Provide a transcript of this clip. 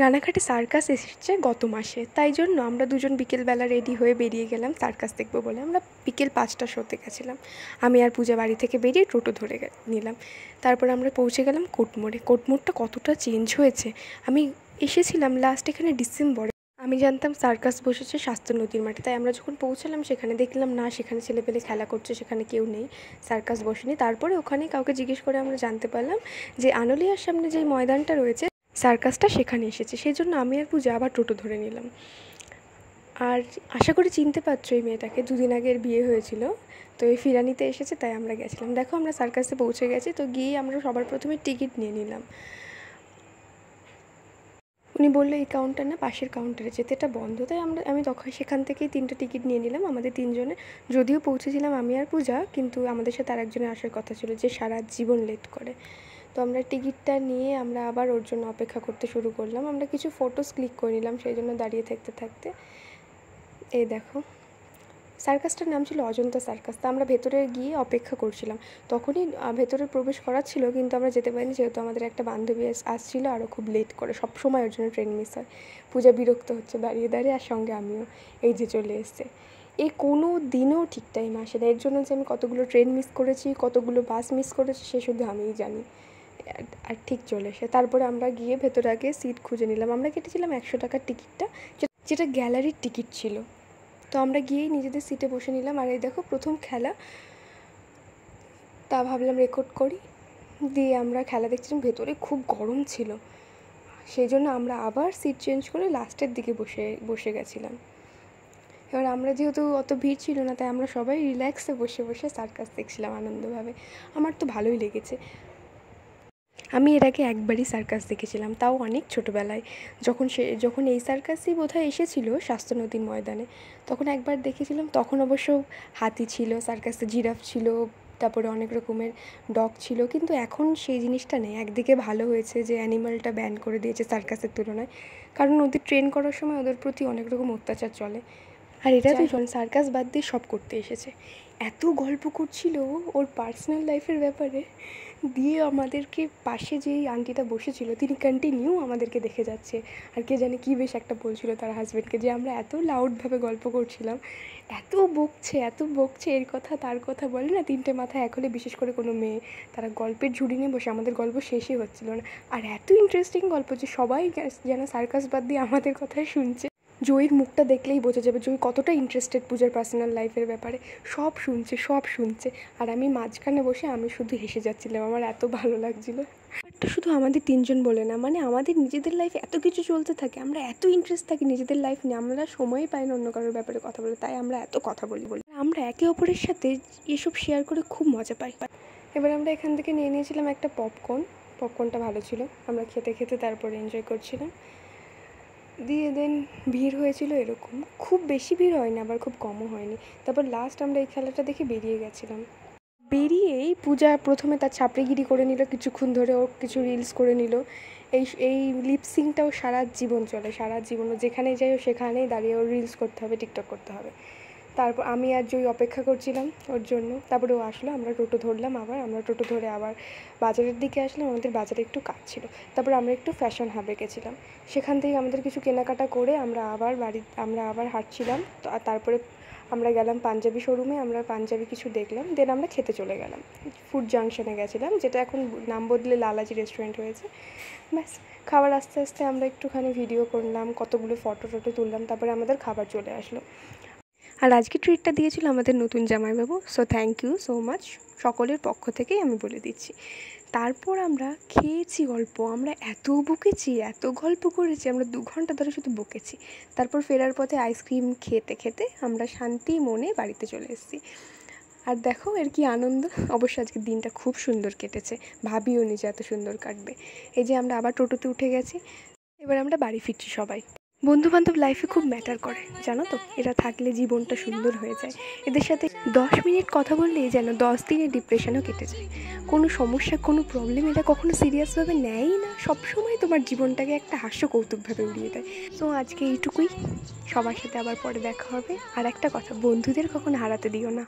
রানাঘাটে সার্কাস এসেছে গত মাসে, তাই জন্য আমরা দুজন বিকেলবেলা রেডি হয়ে বেরিয়ে গেলাম সার্কাস দেখবো বলে। আমরা বিকেল 5টার শোতে গেছিলাম। আমি আর পূজা বাড়ি থেকে বেরিয়ে টোটো ধরে নিলাম। তারপর আমরা পৌঁছে গেলাম কোটমোড়ে। কোটমোড়টা কতটা চেঞ্জ হয়েছে! আমি এসেছিলাম লাস্ট এখানে ডিসেম্বরে। আমি জানতাম সার্কাস বসেছে শাস্ত্র নদীর মাঠে, তাই আমরা যখন পৌঁছালাম সেখানে দেখলাম না, সেখানে ছেলেপেলে খেলা করছে, সেখানে কেউ নেই, সার্কাস বসেনি। তারপরে ওখানে কাউকে জিজ্ঞেস করে আমরা জানতে পারলাম যে আনোলিয়ার সামনে যেই ময়দানটা রয়েছে সার্কাসটা সেখানে এসেছে। সেই জন্য আমি আর পূজা আবার টোটো ধরে নিলাম। আর আশা করি চিনতে পারছো এই মেয়েটাকে, দুদিন আগে এর বিয়ে হয়েছিল, তো এই ফিরানিতে এসেছে, তাই আমরা গেছিলাম। দেখো আমরা সার্কাসে পৌঁছে গেছি। তো গিয়ে আমরা সবার প্রথমে টিকিট নিয়ে নিলাম। উনি বললো এই কাউন্টার না, পাশের কাউন্টারে যেতে, এটা বন্ধ। তাই আমি তখন সেখান থেকেই 3টে টিকিট নিয়ে নিলাম আমাদের 3জনের। যদিও পৌঁছেছিলাম আমি আর পূজা, কিন্তু আমাদের সাথে আরেকজনের আসার কথা ছিল যে সারা জীবন লেট করে। তো আমরা টিকিটটা নিয়ে আমরা আবার ওর জন্য অপেক্ষা করতে শুরু করলাম। আমরা কিছু ফটোস ক্লিক করে নিলাম সেই জন্য দাঁড়িয়ে থাকতে থাকতে। এই দেখো, সার্কাসটার নাম ছিল অজন্তা সার্কাস। তা আমরা ভেতরে গিয়ে অপেক্ষা করছিলাম। তখনই ভেতরে প্রবেশ করার ছিল, কিন্তু আমরা যেতে পারিনি যেহেতু আমাদের একটা বান্ধবী আসছিলো আরও খুব লেট করে। সব সময় ওর জন্য ট্রেন মিস হয়। পূজা বিরক্ত হচ্ছে দাঁড়িয়ে দাঁড়িয়ে, আর সঙ্গে আমিও। এই যে চলে এসছে। এই কোনো দিনও ঠিক টাইম আসে না। এর জন্য যে আমি কতগুলো ট্রেন মিস করেছি, কতগুলো বাস মিস করেছি, সে শুধু আমিই জানি। আর ঠিক চলে এসে তারপরে আমরা গিয়ে ভেতরে আগে সিট খুঁজে নিলাম। আমরা কেটেছিলাম 100 টাকার টিকিটটা, যেটা গ্যালারির টিকিট ছিল। তো আমরা গিয়েই নিজেদের সিটে বসে নিলাম। আর এই দেখো প্রথম খেলা, তা ভাবলাম রেকর্ড করি। দিয়ে আমরা খেলা দেখছিলাম। ভেতরে খুব গরম ছিল, সেই জন্য আমরা আবার সিট চেঞ্জ করে লাস্টের দিকে বসে গেছিলাম। এবার আমরা যেহেতু অত ভিড় ছিল না, তাই আমরা সবাই রিল্যাক্সে বসে বসে সার্কাস দেখছিলাম আনন্দভাবে। আমার তো ভালোই লেগেছে। আমি এর আগে একবারই সার্কাস দেখেছিলাম, তাও অনেক ছোটোবেলায়। যখন এই সার্কাসই বোধহয় এসেছিলো শাস্ত্র নদীর ময়দানে, তখন একবার দেখেছিলাম। তখন অবশ্য হাতি ছিল সার্কাসে, জিরাফ ছিল, তারপরে অনেক রকমের ডগ ছিল। কিন্তু এখন সেই জিনিসটা নেই। একদিকে ভালো হয়েছে যে অ্যানিমালটা ব্যান করে দিয়েছে সার্কাসের তুলনায়, কারণ ওদের ট্রেন করার সময় ওদের প্রতি অনেক রকম অত্যাচার চলে। আর এটা দুজন সার্কাস বাদ দিয়ে সব করতে এসেছে। এত গল্প করছিল ওর পার্সোনাল লাইফের ব্যাপারে, দিয়ে আমাদেরকে পাশে যেই আন্টিটা বসেছিল তিনি কন্টিনিউ আমাদেরকে দেখে যাচ্ছে। আর কে জানে কী বেশ একটা বলছিল তার হাজব্যান্ডকে, যে আমরা এত লাউডভাবে গল্প করছিলাম। এত বকছে, এর কথা তার কথা, বলে না 3টে মাথা এক হলে, বিশেষ করে কোনো মেয়ে, তারা গল্পের ঝুড়ি নিয়ে বসে। আমাদের গল্প শেষই হচ্ছিল না। আর এত ইন্টারেস্টিং গল্প যে সবাই যেন সার্কাস বাদ দিয়ে আমাদের কথাই শুনছে। জয়ীর মুখটা দেখলেই বোঝা যাবে জয়ী কতটা ইন্টারেস্টেড পূজার পার্সোনাল লাইফের ব্যাপারে। সব শুনছে। আর আমি মাঝখানে বসে আমি শুধু হেসে যাচ্ছিলাম, আমার এত ভালো লাগছিলো। এটা শুধু আমাদের 3জন বলে না, মানে আমাদের নিজেদের লাইফে এত কিছু চলতে থাকে, আমরা এত ইন্টারেস্ট থাকি নিজেদের লাইফ নিয়ে, আমরা সময়ই পাই না অন্য কারোর ব্যাপারে কথা বলে, তাই আমরা এত কথা বলি। আমরা একে অপরের সাথে এসব শেয়ার করে খুব মজা পাই। এবার আমরা এখান থেকে নিয়ে নিয়েছিলাম একটা পপকর্নটা ভালো ছিল। আমরা খেতে খেতে তারপরে এনজয় করছিলাম। দিয়ে দেন ভিড় হয়েছিল এরকম, খুব বেশি ভিড় হয়নি, আবার খুব কমও হয়নি। তারপর লাস্ট আমরা এই খেলাটা দেখে বেরিয়ে গেছিলাম। বেরিয়েই পূজা প্রথমে তার ছাপড়িগিরি করে নিল কিছুক্ষণ ধরে, ও কিছু রিলস করে নিল। এই লিপসিংটাও সারা জীবন চলে, সারা জীবন ও যেখানে যাই ও সেখানেই দাঁড়িয়ে ওর রিলস করতে হবে, টিকটক করতে হবে। তারপর আমি আর জয়ী অপেক্ষা করছিলাম ওর জন্য। তারপরে ও আসলো, আমরা টোটো ধরলাম। আমরা টোটো ধরে আবার বাজারের দিকে আসলাম। আমাদের বাজারে একটু কাজ ছিল। তারপর আমরা একটু ফ্যাশন হাবে গেছিলাম। সেখান থেকে আমাদের কিছু কেনাকাটা করে আমরা আবার হাঁটছিলাম। তো তারপরে আমরা গেলাম পাঞ্জাবি শোরুমে। আমরা পাঞ্জাবি কিছু দেখলাম, দেন আমরা খেতে চলে গেলাম। ফুড জাংশনে গেছিলাম, যেটা এখন নাম বদলে লালাজি রেস্টুরেন্ট হয়েছে। ব্যাস, খাবার আস্তে আস্তে আমরা একটুখানি ভিডিও করলাম, কতগুলো ফটো তুললাম। তারপরে আমাদের খাবার চলে আসলো। আর আজকে ট্রিটটা দিয়েছিল আমাদের নতুন জামাইবাবু। So thank you so much, সকলের পক্ষ থেকেই আমি বলে দিচ্ছি। তারপর আমরা খেয়েছি গল্প, আমরা এত বকেছি, এত গল্প করেছি, আমরা 2 ঘন্টা ধরে শুধু বকেছি। তারপর ফেরার পথে আইসক্রিম খেতে খেতে আমরা শান্তি মনে বাড়িতে চলে এসেছি। আর দেখো এর কি আনন্দ। অবশ্য আজকের দিনটা খুব সুন্দর কেটেছে, ভাবিও নি যে এত সুন্দর কাটবে। এই যে আমরা আবার টোটোতে উঠে গেছি, এবার আমরা বাড়ি ফিরছি সবাই। বন্ধুবান্ধব লাইফে খুব ম্যাটার করে, জানো তো, এরা থাকলে জীবনটা সুন্দর হয়ে যায়। এদের সাথে 10 মিনিট কথা বললেই যেন 10 দিনের ডিপ্রেশনও কেটে যায়। কোনো সমস্যা, কোনো প্রবলেম এরা কখনো সিরিয়াসভাবে নেয়ই না, সবসময় তোমার জীবনটাকে একটা হাস্য কৌতুকভাবে উড়িয়ে দেয়। সো আজকে এইটুকুই, সবার সাথে আবার পরে দেখা হবে। আর একটা কথা, বন্ধুদের কখনো হারাতে দিও না।